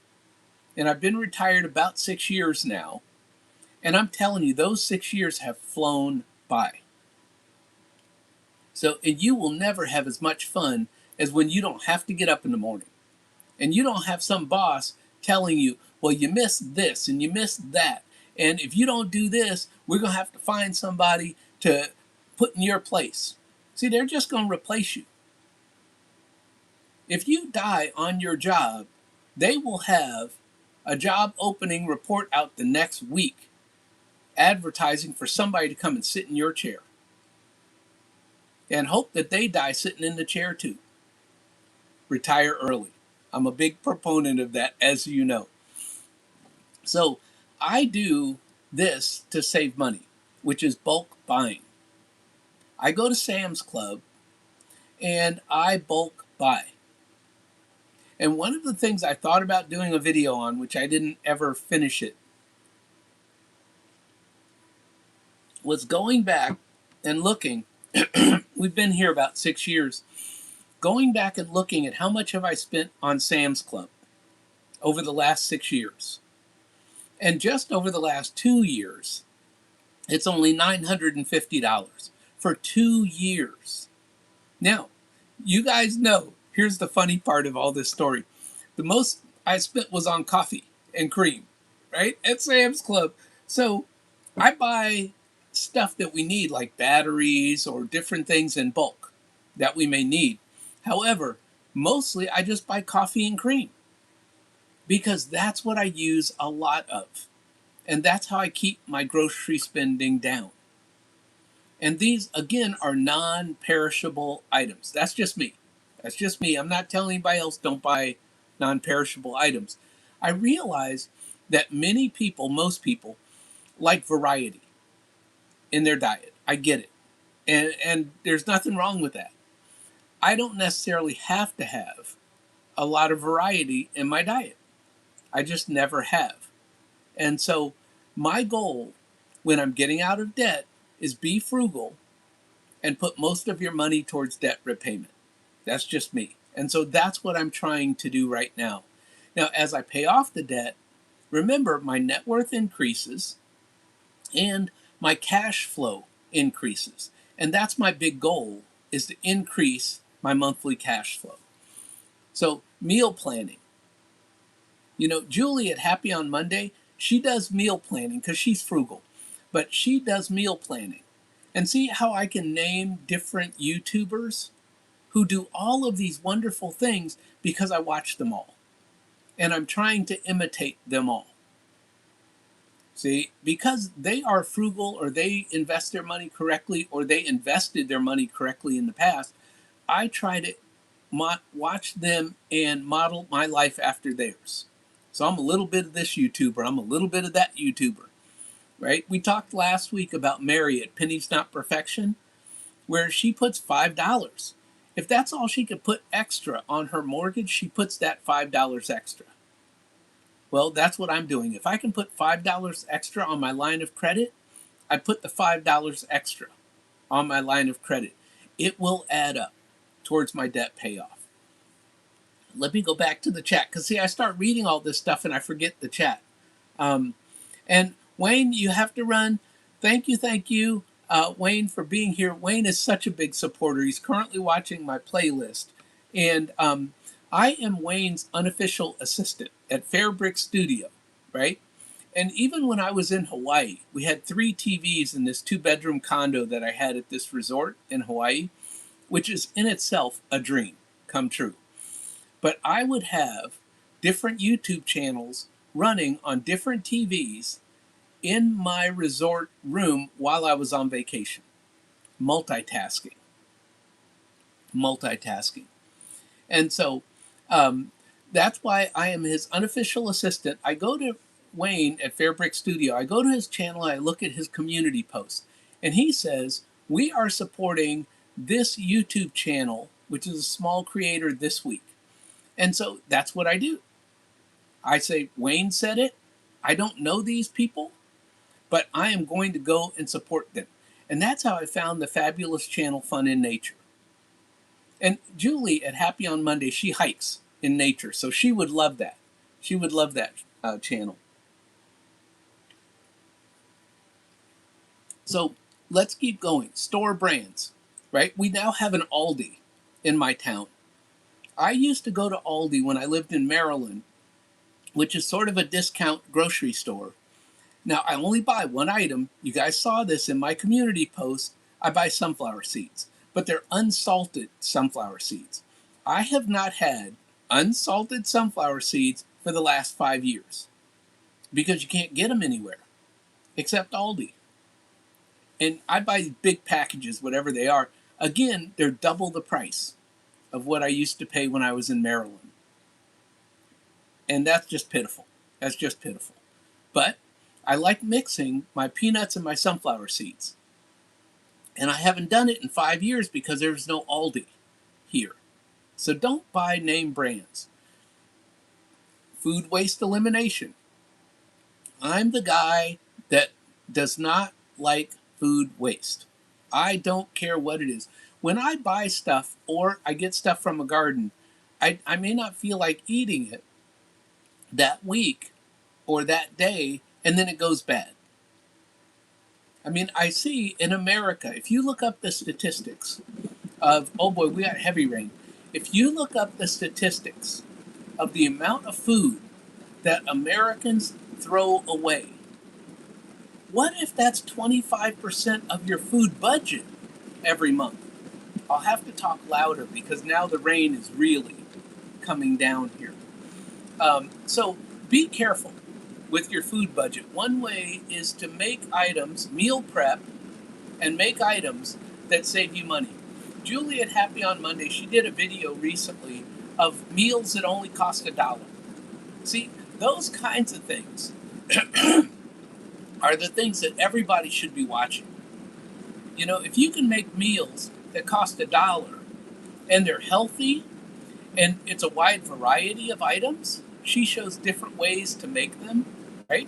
[SPEAKER 1] and I've been retired about 6 years now. And I'm telling you, those 6 years have flown by. So, and you will never have as much fun as when you don't have to get up in the morning. And you don't have some boss telling you, well, you missed this and you missed that. And if you don't do this, we're going to have to find somebody to put in your place. See, they're just going to replace you. If you die on your job, they will have a job opening report out the next week advertising for somebody to come and sit in your chair. And hope that they die sitting in the chair too. Retire early. I'm a big proponent of that, as you know. So I do this to save money, which is bulk buying. I go to Sam's Club and I bulk buy. And one of the things I thought about doing a video on, which I didn't ever finish it, was going back and looking. We've been here about 6 years. Going back and looking at how much have I spent on Sam's Club over the last 6 years. And just over the last 2 years, it's only $950 for 2 years. Now, you guys know, here's the funny part of all this story. The most I spent was on coffee and cream, right? At Sam's Club. So I buy stuff that we need, like batteries or different things in bulk that we may need. However, mostly I just buy coffee and cream because that's what I use a lot of. And that's how I keep my grocery spending down. And these, again, are non-perishable items. That's just me. That's just me. I'm not telling anybody else don't buy non-perishable items. I realize that many people, most people, like variety in their diet. I get it. And there's nothing wrong with that. I don't necessarily have to have a lot of variety in my diet. I just never have. And so my goal when I'm getting out of debt is be frugal and put most of your money towards debt repayment. That's just me. And so that's what I'm trying to do right now. Now, as I pay off the debt, remember my net worth increases and my cash flow increases. And that's my big goal, is to increase my monthly cash flow. So meal planning. Julie at Happy on Monday, she does meal planning because she's frugal. But she does meal planning. And see how I can name different YouTubers who do all of these wonderful things because I watch them all. And I'm trying to imitate them all. See, because they are frugal or they invest their money correctly or they invested their money correctly in the past, I try to watch them and model my life after theirs. So I'm a little bit of this YouTuber, I'm a little bit of that YouTuber, right? We talked last week about Mary at Pennies Not Perfection, where she puts $5. If that's all she could put extra on her mortgage, she puts that $5 extra. Well, that's what I'm doing. If I can put $5 extra on my line of credit, I put the $5 extra on my line of credit. It will add up towards my debt payoff. Let me go back to the chat because, see, I start reading all this stuff and I forget the chat. And Wayne, you have to run. Thank you, Wayne, for being here. Wayne is such a big supporter. He's currently watching my playlist. And I am Wayne's unofficial assistant at Fairbrick Studio, right? And even when I was in Hawaii, we had 3 TVs in this 2-bedroom condo that I had at this resort in Hawaii, which is in itself a dream come true. But I would have different YouTube channels running on different TVs in my resort room while I was on vacation. Multitasking. Multitasking. And so that's why I am his unofficial assistant. I go to Wayne at Fairbrick Studio. I go to his channel. I look at his community posts. And he says, we are supporting this YouTube channel, which is a small creator this week. And so that's what I do. I say, Wayne said it. I don't know these people, but I am going to go and support them. And that's how I found the fabulous channel Fun in Nature. And Julie at Happy on Monday, she hikes in nature, so she would love that. She would love that channel. So let's keep going. Store brands, right? We now have an Aldi in my town. I used to go to Aldi when I lived in Maryland, which is sort of a discount grocery store. Now, I only buy one item. You guys saw this in my community post. I buy sunflower seeds, but they're unsalted sunflower seeds. I have not had unsalted sunflower seeds for the last 5 years because you can't get them anywhere except Aldi. And I buy big packages, whatever they are. Again, they're double the price of what I used to pay when I was in Maryland. And that's just pitiful. That's just pitiful. But I like mixing my peanuts and my sunflower seeds. And I haven't done it in 5 years because there's no Aldi here. So don't buy name brands. Food waste elimination. I'm the guy that does not like food waste. I don't care what it is. When I buy stuff or I get stuff from a garden, I may not feel like eating it that week or that day, and then it goes bad. I mean, I see in America, if you look up the statistics of, oh boy, we got heavy rain. If you look up the statistics of the amount of food that Americans throw away, what if that's 25% of your food budget every month? I'll have to talk louder because now the rain is really coming down here. So be careful with your food budget. One way is to make items, meal prep, and make items that save you money. Julie at Happy on Monday, she did a video recently of meals that only cost $1. See, those kinds of things are the things that everybody should be watching. You know, if you can make meals that cost $1 and they're healthy and it's a wide variety of items, she shows different ways to make them, right?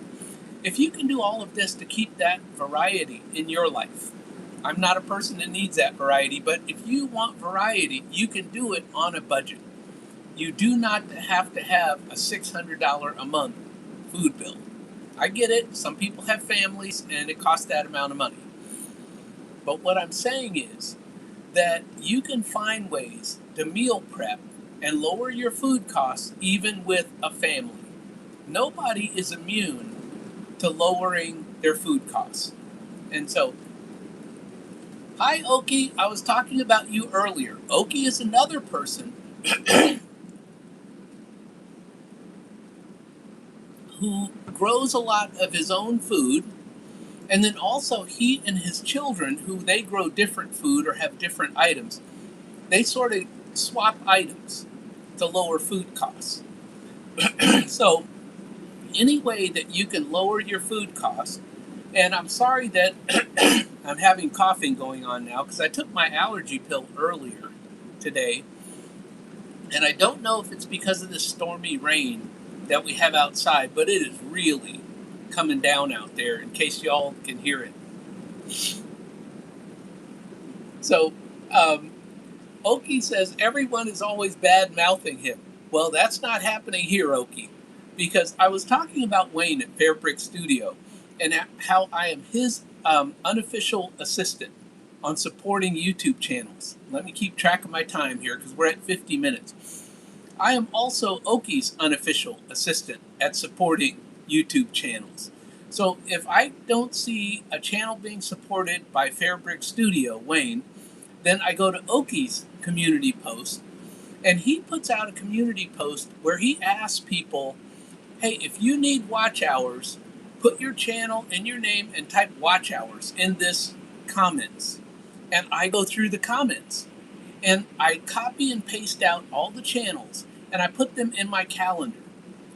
[SPEAKER 1] If you can do all of this to keep that variety in your life, I'm not a person that needs that variety, but if you want variety, you can do it on a budget. You do not have to have a $600 a month food bill. I get it. Some people have families and it costs that amount of money. But what I'm saying is that you can find ways to meal prep and lower your food costs even with a family. Nobody is immune to lowering their food costs. And so Hi, Oki. I was talking about you earlier. Oki is another person who grows a lot of his own food, and then also he and his children, who they grow different food or have different items, they sort of swap items to lower food costs. So, any way that you can lower your food costs, and I'm sorry that I'm having coughing going on now because I took my allergy pill earlier today. And I don't know if it's because of the stormy rain that we have outside, but it is really coming down out there in case y'all can hear it. So, um, Oki says everyone is always bad mouthing him. Well, that's not happening here, Oki, because I was talking about Wayne at Fairbrick Studio and how I am his unofficial assistant on supporting YouTube channels. Let me keep track of my time here because we're at 50 minutes. I am also Oki's unofficial assistant at supporting YouTube channels. So if I don't see a channel being supported by Fairbrick Studio, Wayne, then I go to Oki's community post, and he puts out a community post where he asks people, hey, if you need watch hours, put your channel and your name and type watch hours in this comments. And I go through the comments and I copy and paste out all the channels and I put them in my calendar.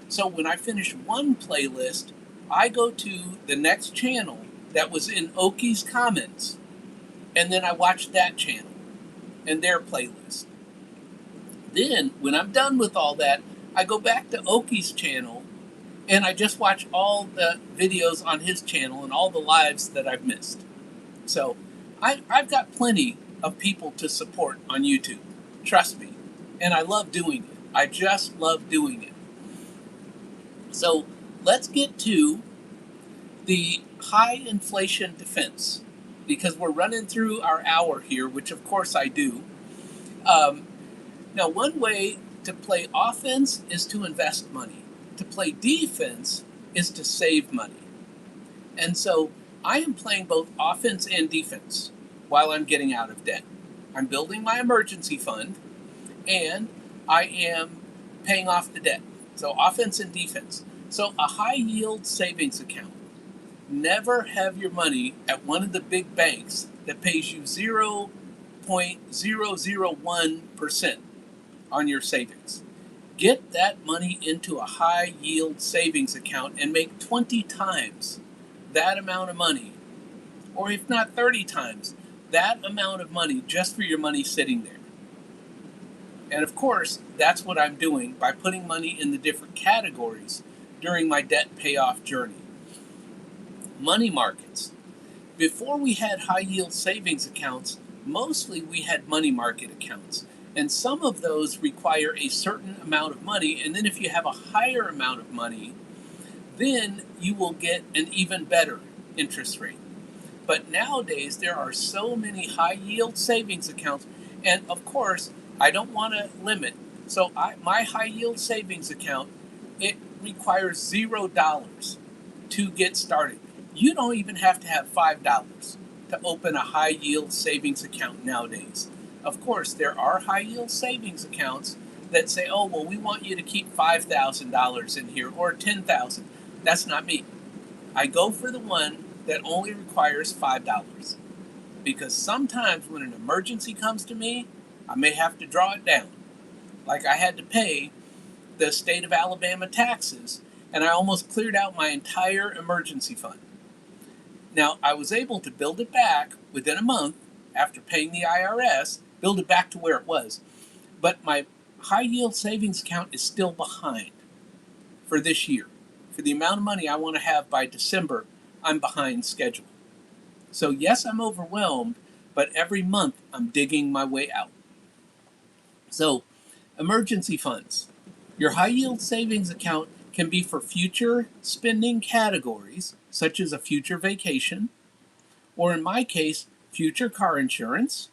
[SPEAKER 1] So when I finish one playlist, I go to the next channel that was in Oki's comments, and then I watch that channel and their playlist. Then, when I'm done with all that, I go back to Oki's channel and I just watch all the videos on his channel and all the lives that I've missed. So I've got plenty of people to support on YouTube. Trust me. And I love doing it. I just love doing it. So let's get to the high inflation defense because we're running through our hour here, which of course I do. Um, Now, one way to play offense is to invest money. To play defense is to save money. And so I am playing both offense and defense while I'm getting out of debt. I'm building my emergency fund and I am paying off the debt. So, offense and defense. So, a high yield savings account. Never have your money at one of the big banks that pays you 0.001% on your savings. Get that money into a high yield savings account and make 20 times that amount of money, or if not 30 times that amount of money just for your money sitting there. And of course, that's what I'm doing by putting money in the different categories during my debt payoff journey. Money markets. Before we had high yield savings accounts, mostly we had money market accounts. And some of those require a certain amount of money. And then if you have a higher amount of money, then you will get an even better interest rate. But nowadays, there are so many high yield savings accounts. And of course, I don't want to limit. So my high yield savings account, it requires $0 to get started. You don't even have to have $5 to open a high yield savings account nowadays. Of course, there are high yield savings accounts that say, oh, well, we want you to keep $5,000 in here or $10,000. That's not me. I go for the one that only requires $5 because sometimes when an emergency comes to me, I may have to draw it down. Like I had to pay the state of Alabama taxes and I almost cleared out my entire emergency fund. Now, I was able to build it back within a month after paying the IRS, build it back to where it was. But my high yield savings account is still behind for this year. For the amount of money I want to have by December, I'm behind schedule. So, yes, I'm overwhelmed, but every month I'm digging my way out. So, emergency funds. Your high yield savings account can be for future spending categories, such as a future vacation, or in my case, future car insurance,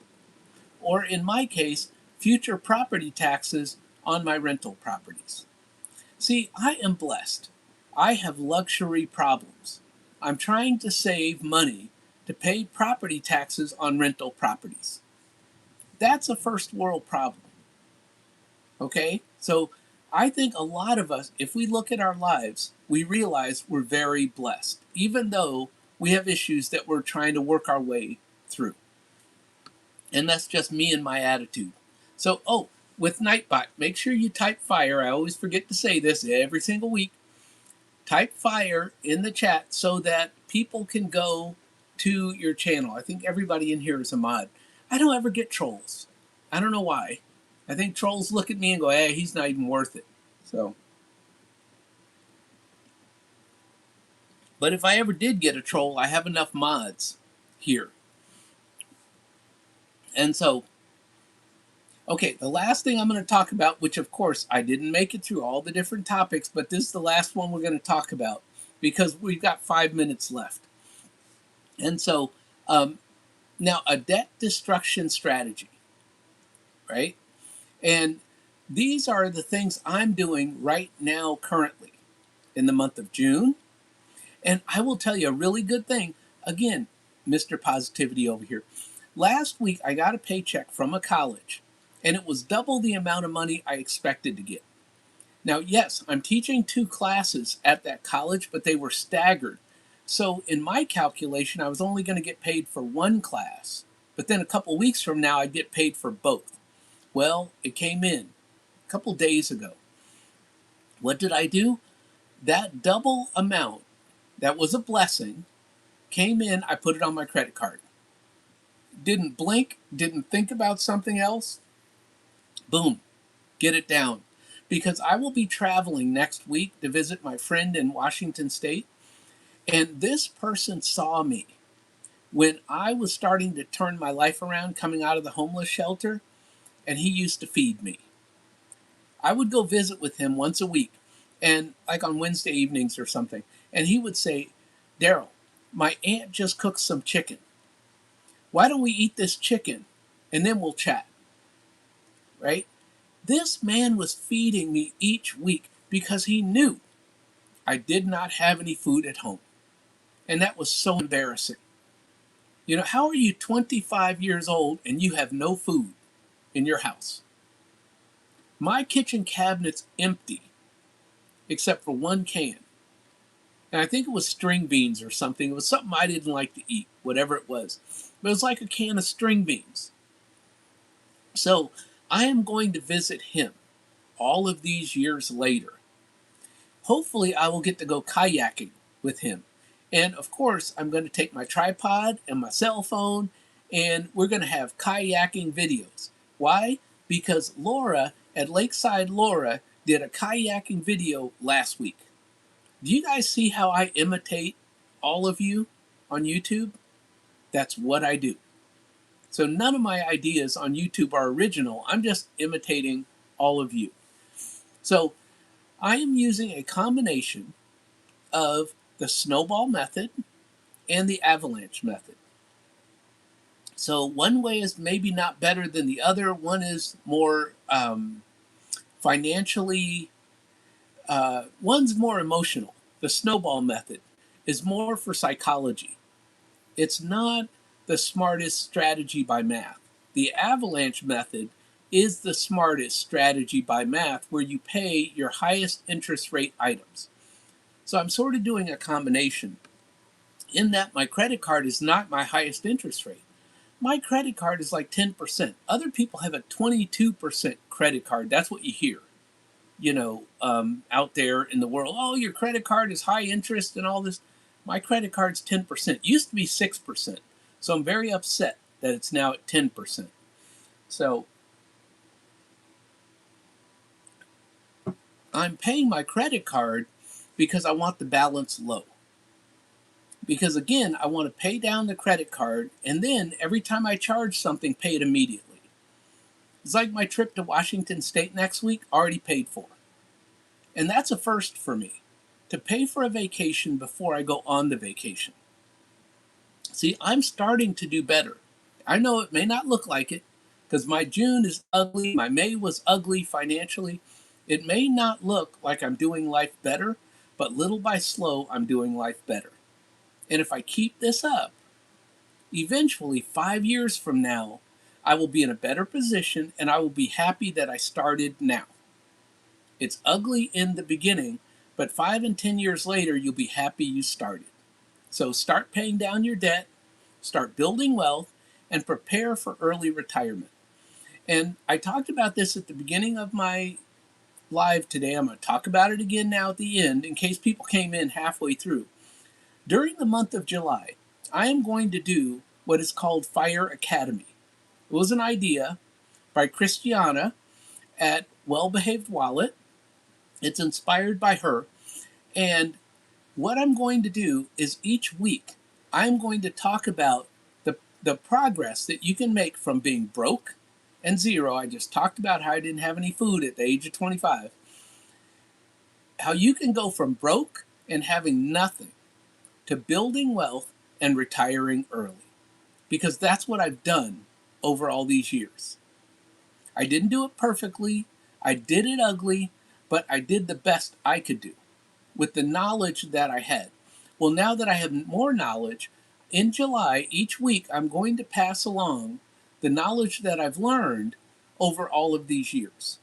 [SPEAKER 1] or in my case, future property taxes on my rental properties. See, I am blessed. I have luxury problems. I'm trying to save money to pay property taxes on rental properties. That's a first world problem. Okay? So I think a lot of us, if we look at our lives, we realize we're very blessed, even though we have issues that we're trying to work our way through. And that's just me and my attitude. So, with Nightbot, make sure you type fire. I always forget to say this every single week. Type fire in the chat so that people can go to your channel. I think everybody in here is a mod. I don't ever get trolls. I don't know why. I think trolls look at me and go, hey, he's not even worth it. So, but if I ever did get a troll, I have enough mods here. And so, okay, the last thing I'm going to talk about, which of course I didn't make it through all the different topics, but this is the last one we're going to talk about because we've got 5 minutes left. And so, now a debt destruction strategy, right? And these are the things I'm doing right now, currently, in the month of June. And I will tell you a really good thing. Again, Mr. Positivity over here. Last week, I got a paycheck from a college, and it was double the amount of money I expected to get. Now, yes, I'm teaching 2 classes at that college, but they were staggered. So in my calculation, I was only going to get paid for 1 class, but then a couple weeks from now, I'd get paid for both. Well, it came in a couple days ago. What did I do? That double amount, that was a blessing, came in, I put it on my credit card. Didn't blink, didn't think about something else. Boom, get it down. Because I will be traveling next week to visit my friend in Washington State. And this person saw me when I was starting to turn my life around coming out of the homeless shelter, and he used to feed me. I would go visit with him once a week, and like on Wednesday evenings or something, and he would say, Daryl, my aunt just cooked some chicken. Why don't we eat this chicken and then we'll chat? Right? This man was feeding me each week because he knew I did not have any food at home. And that was so embarrassing. You know, how are you 25 years old and you have no food in your house? My kitchen cabinet's empty except for 1 can. And I think it was string beans or something. It was something I didn't like to eat, whatever it was. But it was like a can of string beans. So I am going to visit him all of these years later. Hopefully I will get to go kayaking with him. And of course, I'm going to take my tripod and my cell phone, and we're going to have kayaking videos. Why? Because Laura at Lakeside Laura did a kayaking video last week. Do you guys see how I imitate all of you on YouTube? That's what I do. So none of my ideas on YouTube are original. I'm just imitating all of you. So I am using a combination of the snowball method and the avalanche method. So one way is maybe not better than the other. One is more financially, one's more emotional. The snowball method is more for psychology. It's not the smartest strategy by math. The avalanche method is the smartest strategy by math, where you pay your highest interest rate items. So I'm sort of doing a combination in that my credit card is not my highest interest rate. My credit card is like 10%. Other people have a 22% credit card. That's what you hear, out there in the world. Oh, your credit card is high interest and all this. My credit card's 10%. Used to be 6%. So I'm very upset that it's now at 10%. So I'm paying my credit card because I want the balance low. Because again, I want to pay down the credit card, and then every time I charge something, pay it immediately. It's like my trip to Washington State next week, already paid for. And that's a first for me, to pay for a vacation before I go on the vacation. See, I'm starting to do better. I know it may not look like it, because my June is ugly, my May was ugly financially. It may not look like I'm doing life better, but little by slow, I'm doing life better. And if I keep this up, Eventually, 5 years from now, I will be in a better position and I will be happy that I started now. It's ugly in the beginning, but 5 and 10 years later, you'll be happy you started. So start paying down your debt, start building wealth, and prepare for early retirement. And I talked about this at the beginning of my live today. I'm going to talk about it again now at the end in case people came in halfway through. During the month of July, I am going to do what is called Fire Academy. It was an idea by Christiana at Well Behaved Wallet. It's inspired by her. And what I'm going to do is each week, I'm going to talk about the progress that you can make from being broke and zero. I just talked about how I didn't have any food at the age of 25. How you can go from broke and having nothing to building wealth and retiring early. Because that's what I've done over all these years. I didn't do it perfectly. I did it ugly, but I did the best I could do with the knowledge that I had. Well, now that I have more knowledge, in July, each week, I'm going to pass along the knowledge that I've learned over all of these years.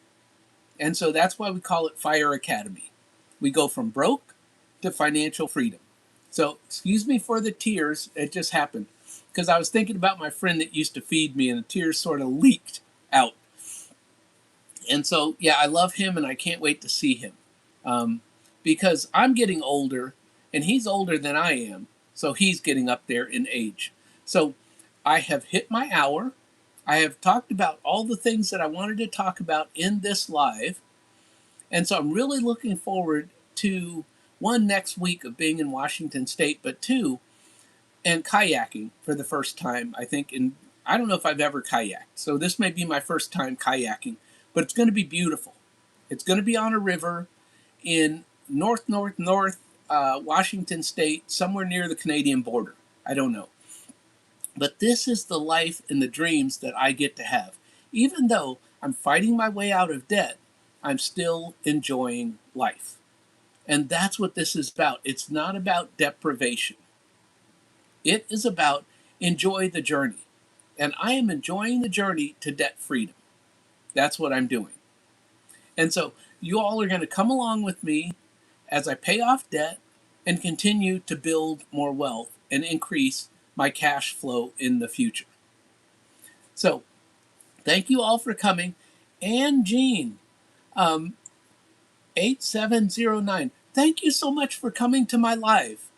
[SPEAKER 1] And so that's why we call it Fire Academy. We go from broke to financial freedom. So, excuse me for the tears, it just happened. Because I was thinking about my friend that used to feed me, and the tears sort of leaked out. And so, yeah, I love him, and I can't wait to see him. Because I'm getting older, and he's older than I am, so he's getting up there in age. So I have hit my hour. I have talked about all the things that I wanted to talk about in this live. And so I'm really looking forward to one, next week of being in Washington State, but two, and kayaking for the first time, I think. I don't know if I've ever kayaked, so this may be my first time kayaking, but it's going to be beautiful. It's going to be on a river in north Washington State, somewhere near the Canadian border. I don't know. But this is the life and the dreams that I get to have. Even though I'm fighting my way out of debt, I'm still enjoying life. And that's what this is about. It's not about deprivation. It is about enjoy the journey. And I am enjoying the journey to debt freedom. That's what I'm doing. And so you all are going to come along with me as I pay off debt and continue to build more wealth and increase my cash flow in the future. So thank you all for coming. And Jean, 8709, thank you so much for coming to my live.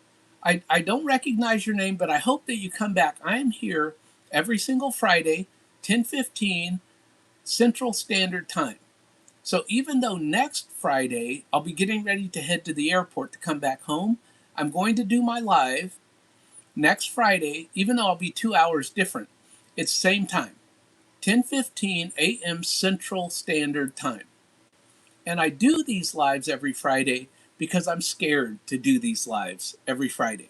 [SPEAKER 1] I don't recognize your name, but I hope that you come back. I am here every single Friday, 10:15 Central Standard Time. So even though next Friday I'll be getting ready to head to the airport to come back home, I'm going to do my live next Friday, even though I'll be 2 hours different. It's same time, 10:15 a.m. Central Standard Time. And I do these lives every Friday because I'm scared to do these lives every Friday.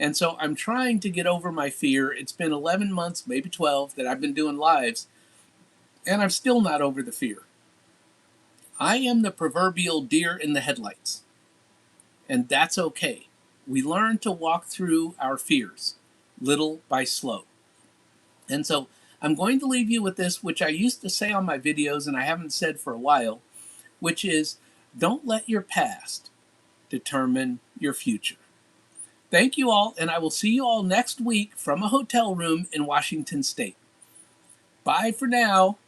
[SPEAKER 1] And so I'm trying to get over my fear. It's been 11 months, maybe 12, that I've been doing lives, and I'm still not over the fear. I am the proverbial deer in the headlights, and that's okay. We learn to walk through our fears, little by slow. And so I'm going to leave you with this, which I used to say on my videos and I haven't said for a while, which is, don't let your past determine your future. Thank you all, and I will see you all next week from a hotel room in Washington State. Bye for now.